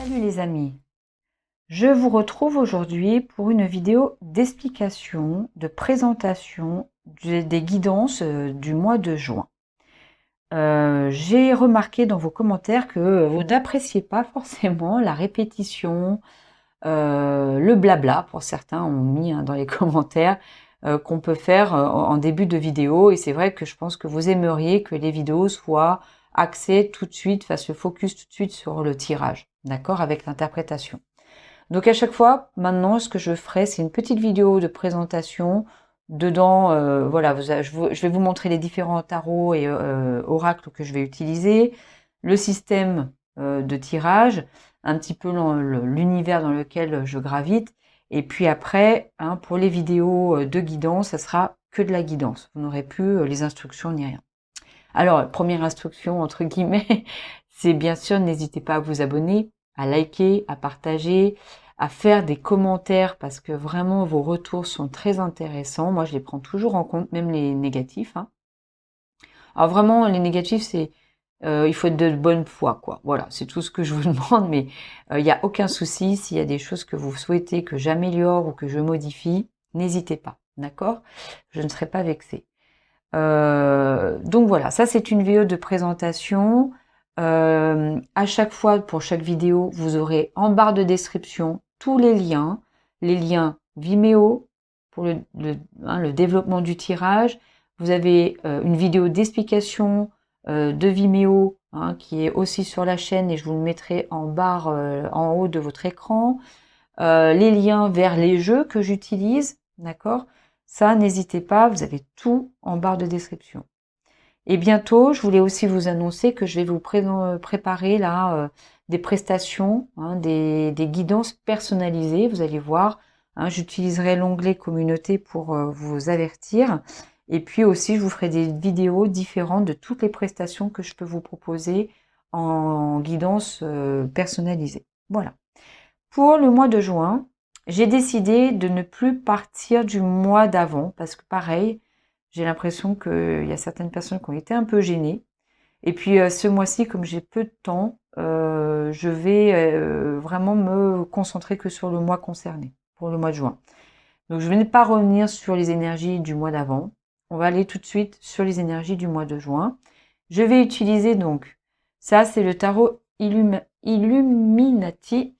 Salut les amis, je vous retrouve aujourd'hui pour une vidéo d'explication, de présentation des guidances du mois de juin. J'ai remarqué dans vos commentaires que vous n'appréciez pas forcément la répétition, le blabla, pour certains ont mis dans les commentaires, qu'on peut faire en début de vidéo, et c'est vrai que je pense que vous aimeriez que les vidéos soient axées tout de suite, fassent le focus tout de suite sur le tirage, d'accord, avec l'interprétation. Donc à chaque fois, maintenant, ce que je ferai, c'est une petite vidéo de présentation. Dedans, voilà, je vais vous montrer les différents tarots et oracles que je vais utiliser, le système de tirage, un petit peu l'univers dans lequel je gravite. Et puis après, pour les vidéos de guidance, ça sera que de la guidance. Vous n'aurez plus les instructions ni rien. Alors, première instruction, entre guillemets, c'est bien sûr, n'hésitez pas à vous abonner, à liker, à partager, à faire des commentaires parce que vraiment vos retours sont très intéressants. Moi, je les prends toujours en compte, même les négatifs. Alors vraiment, les négatifs, c'est il faut être de bonne foi, quoi. Voilà, c'est tout ce que je vous demande, mais il n'y a aucun souci. S'il y a des choses que vous souhaitez que j'améliore ou que je modifie, n'hésitez pas, d'accord? Je ne serai pas vexée. Donc voilà, ça c'est une vidéo de présentation. À chaque fois, pour chaque vidéo, vous aurez en barre de description tous les liens Vimeo pour le développement du tirage. Vous avez une vidéo d'explication de Vimeo qui est aussi sur la chaîne et je vous le mettrai en barre en haut de votre écran. Les liens vers les jeux que j'utilise, d'accord? Ça, n'hésitez pas, vous avez tout en barre de description. Et bientôt, je voulais aussi vous annoncer que je vais vous préparer là des prestations, des guidances personnalisées. Vous allez voir, j'utiliserai l'onglet communauté pour vous avertir. Et puis aussi, je vous ferai des vidéos différentes de toutes les prestations que je peux vous proposer en guidance personnalisée. Voilà. Pour le mois de juin, j'ai décidé de ne plus partir du mois d'avant parce que pareil, j'ai l'impression qu'il y a certaines personnes qui ont été un peu gênées. Et puis ce mois-ci, comme j'ai peu de temps, je vais vraiment me concentrer que sur le mois concerné, pour le mois de juin. Donc je ne vais pas revenir sur les énergies du mois d'avant. On va aller tout de suite sur les énergies du mois de juin. Je vais utiliser donc, ça c'est le tarot Illuminati,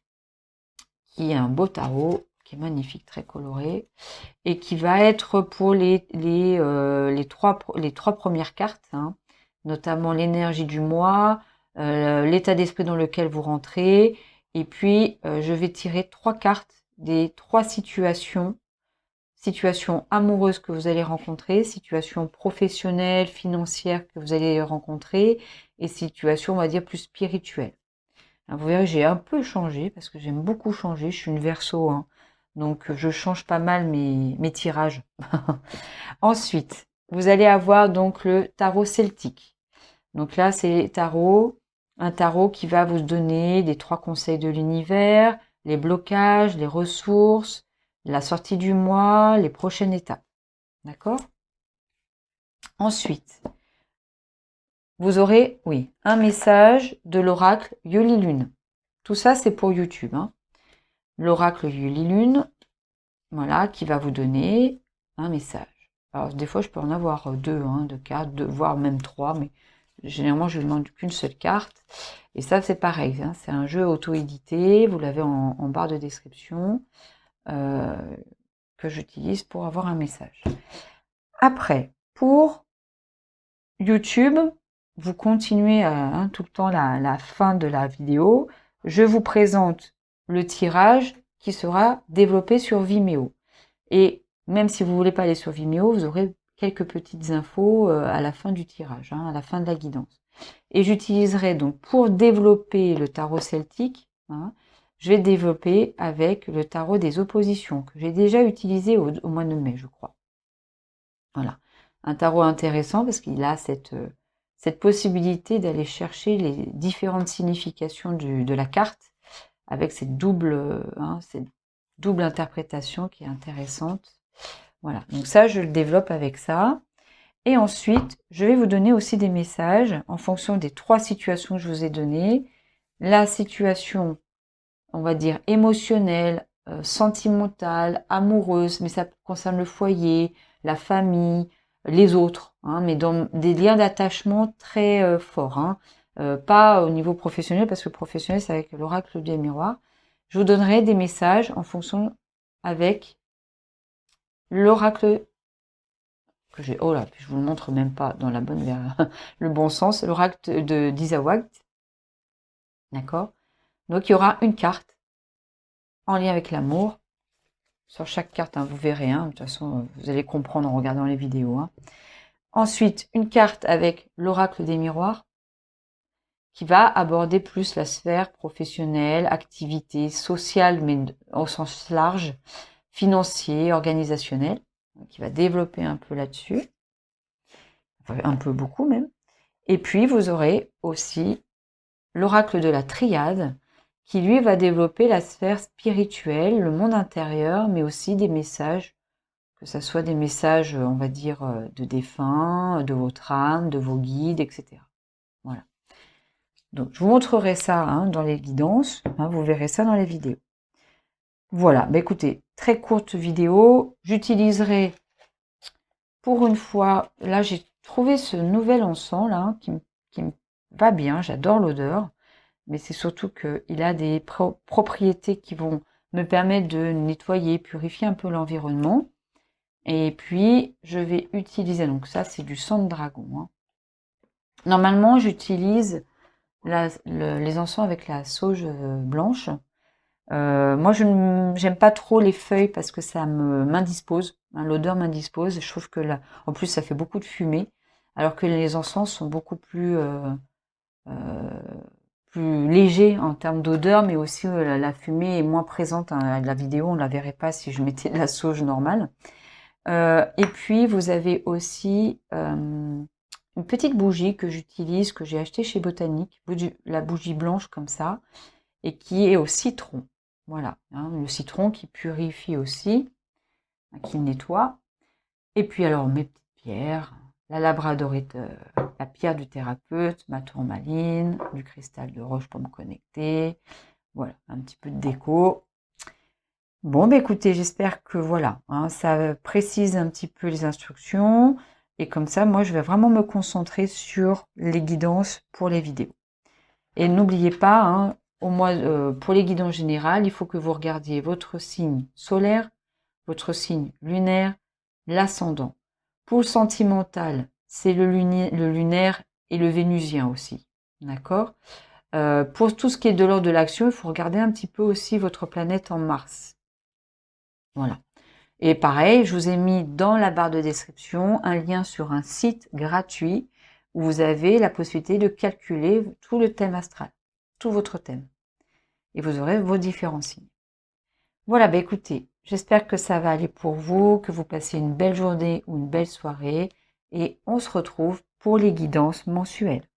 qui est un beau tarot, qui est magnifique, très coloré, et qui va être pour les trois premières cartes, notamment l'énergie du mois, l'état d'esprit dans lequel vous rentrez, et puis je vais tirer 3 cartes des 3 situations amoureuses que vous allez rencontrer, situations professionnelles, financières que vous allez rencontrer, et situations, on va dire, plus spirituelles. Vous verrez, j'ai un peu changé parce que j'aime beaucoup changer. Je suis une Verseau, donc je change pas mal mes tirages. Ensuite, vous allez avoir donc le tarot celtique. Donc là, c'est un tarot qui va vous donner les 3 conseils de l'univers, les blocages, les ressources, la sortie du mois, les prochaines étapes. D'accord? Ensuite, vous aurez, oui, un message de l'oracle Yoli Lune. Tout ça, c'est pour YouTube. L'oracle Yoli Lune, voilà, qui va vous donner un message. Alors, des fois, je peux en avoir 2, 2 cartes, voire même 3, mais généralement, je ne demande qu'une seule carte. Et ça, c'est pareil, c'est un jeu auto-édité, vous l'avez en barre de description, que j'utilise pour avoir un message. Après, pour YouTube, vous continuez tout le temps la fin de la vidéo. Je vous présente le tirage qui sera développé sur Vimeo. Et même si vous voulez pas aller sur Vimeo, vous aurez quelques petites infos à la fin du tirage, à la fin de la guidance. Et j'utiliserai donc pour développer le tarot celtique, je vais développer avec le tarot des oppositions que j'ai déjà utilisé au mois de mai, je crois. Voilà, un tarot intéressant parce qu'il a cette possibilité d'aller chercher les différentes significations de la carte avec cette double interprétation qui est intéressante. Voilà, donc ça, je le développe avec ça. Et ensuite, je vais vous donner aussi des messages en fonction des 3 situations que je vous ai données. La situation on va dire, émotionnelle, sentimentale, amoureuse, mais ça concerne le foyer, la famille, les autres, hein, mais dans des liens d'attachement très forts, hein, pas au niveau professionnel, parce que professionnel, c'est avec l'oracle des miroirs. Je vous donnerai des messages en fonction avec l'oracle que j'ai. Oh là, je vous le montre même pas dans la bonne le bon sens, l'oracle de d'Isawakt. D'accord? Donc il y aura une carte en lien avec l'amour. Sur chaque carte, hein, vous verrez, hein, de toute façon, vous allez comprendre en regardant les vidéos. Hein. Ensuite, une carte avec l'oracle des miroirs, qui va aborder plus la sphère professionnelle, activité sociale, mais au sens large, financier, organisationnel, qui va développer un peu là-dessus, enfin, un peu beaucoup même. Et puis, vous aurez aussi l'oracle de la triade, qui lui va développer la sphère spirituelle, le monde intérieur, mais aussi des messages, que ce soit des messages, on va dire, de défunts, de votre âme, de vos guides, etc. Voilà. Donc, je vous montrerai ça hein, dans les guidances, hein, vous verrez ça dans les vidéos. Voilà, bah écoutez, très courte vidéo, j'utiliserai pour une fois, là j'ai trouvé ce nouvel encens là, qui me va bien, j'adore l'odeur, mais c'est surtout qu'il a des propriétés qui vont me permettre de nettoyer, purifier un peu l'environnement. Et puis, je vais utiliser, donc ça c'est du sang de dragon. Hein. Normalement, j'utilise les encens avec la sauge blanche. Moi, j'aime pas trop les feuilles parce que ça m'indispose. Hein, l'odeur m'indispose. Je trouve que là, en plus, ça fait beaucoup de fumée, alors que les encens sont beaucoup plus légers en termes d'odeur, mais aussi la fumée est moins présente. Hein, la vidéo, on la verrait pas si je mettais de la sauge normale. Et puis, vous avez aussi une petite bougie que j'utilise, que j'ai achetée chez Botanique, la bougie blanche comme ça, et qui est au citron. Voilà, hein, le citron qui purifie aussi, qui nettoie. Et puis alors, mes petites pierres, la labradorite, la pierre du thérapeute, ma tourmaline, du cristal de roche pour me connecter. Voilà, un petit peu de déco. Bon, bah écoutez, j'espère que voilà, hein, ça précise un petit peu les instructions. Et comme ça, moi, je vais vraiment me concentrer sur les guidances pour les vidéos. Et n'oubliez pas, hein, pour les guidances générales, il faut que vous regardiez votre signe solaire, votre signe lunaire, l'ascendant. Pour le sentimental, c'est le lunaire et le vénusien aussi. D'accord? Pour tout ce qui est de l'ordre de l'action, il faut regarder un petit peu aussi votre planète en Mars. Voilà. Et pareil, je vous ai mis dans la barre de description un lien sur un site gratuit où vous avez la possibilité de calculer tout le thème astral, tout votre thème. Et vous aurez vos différents signes. Voilà, bah écoutez, j'espère que ça va aller pour vous, que vous passez une belle journée ou une belle soirée. Et on se retrouve pour les guidances mensuelles.